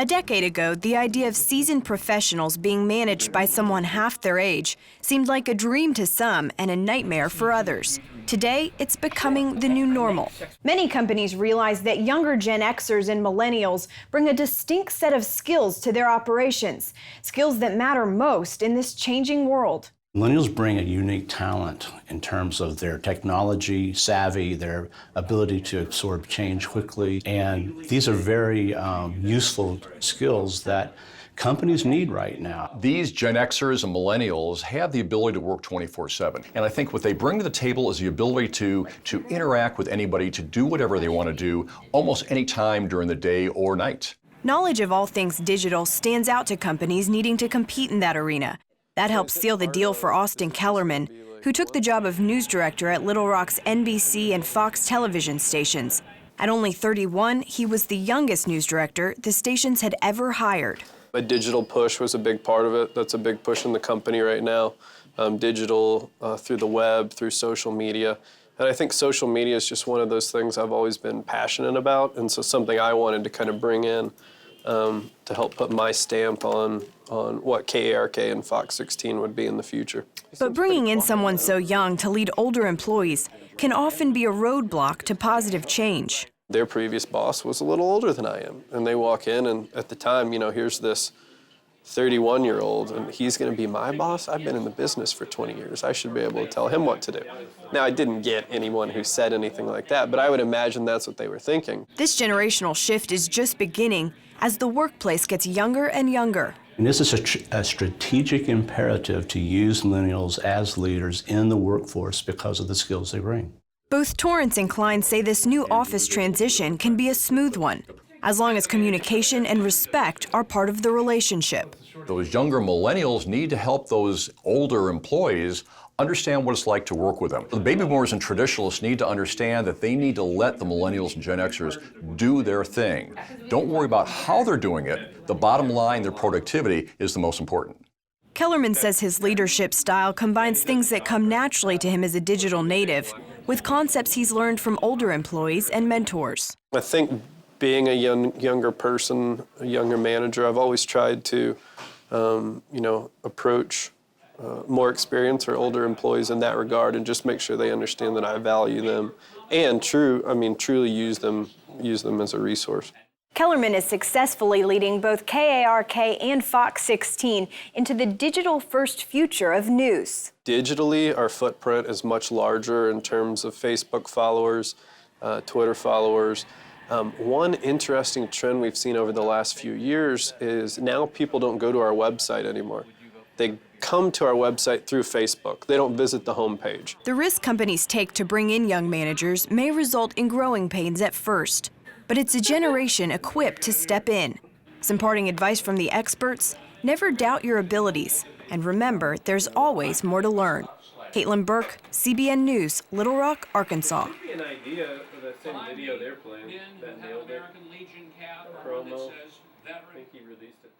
A decade ago, the idea of seasoned professionals being managed by someone half their age seemed like a dream to some and a nightmare for others. Today, it's becoming the new normal. Many companies realize that younger Gen Xers and millennials bring a distinct set of skills to their operations, skills that matter most in this changing world. Millennials bring a unique talent in terms of their technology savvy, their ability to absorb change quickly, and these are very useful skills that companies need right now. These Gen Xers and millennials have the ability to work 24/7. And I think what they bring to the table is the ability to interact with anybody, to do whatever they want to do, almost any time during the day or night. Knowledge of all things digital stands out to companies needing to compete in that arena. That helped seal the deal for Austin Kellerman, who took the job of news director at Little Rock's NBC and Fox television stations. At only 31, he was the youngest news director the stations had ever hired. A digital push was a big part of it. That's a big push in the company right now. Digital through the web, through social media. And I think social media is just one of those things I've always been passionate about, and so something I wanted to kind of bring in to help put my stamp on what KARK and Fox 16 would be in the future. But bringing in someone so young to lead older employees can often be a roadblock to positive change. Their previous boss was a little older than I am, and they walk in, and at the time, here's this 31-year-old, and he's going to be my boss? I've been in the business for 20 years. I should be able to tell him what to do. Now, I didn't get anyone who said anything like that, but I would imagine that's what they were thinking. This generational shift is just beginning as the workplace gets younger and younger. And this is a strategic imperative to use millennials as leaders in the workforce because of the skills they bring. Both Torrance and Klein say this new office transition can be a smooth one, as long as communication and respect are part of the relationship. Those younger millennials need to help those older employees understand what it's like to work with them. The baby boomers and traditionalists need to understand that they need to let the millennials and Gen Xers do their thing. Don't worry about how they're doing it. The bottom line, their productivity, is the most important. Kellerman says his leadership style combines things that come naturally to him as a digital native with concepts he's learned from older employees and mentors. I think being a younger person, a younger manager, I've always tried to, approach more experienced or older employees in that regard, and just make sure they understand that I value them and truly use them as a resource. Kellerman is successfully leading both KARK and Fox 16 into the digital-first future of news. Digitally, our footprint is much larger in terms of Facebook followers, Twitter followers. One interesting trend we've seen over the last few years is now people don't go to our website anymore. They come to our website through Facebook. They don't visit the homepage. The risk companies take to bring in young managers may result in growing pains at first, but it's a generation equipped to step in. Some parting advice from the experts: never doubt your abilities, and remember, there's always more to learn. Caitlin Burke, CBN News, Little Rock, Arkansas. An idea of the same video they're playing. That nailed it. Promo. I think he released it.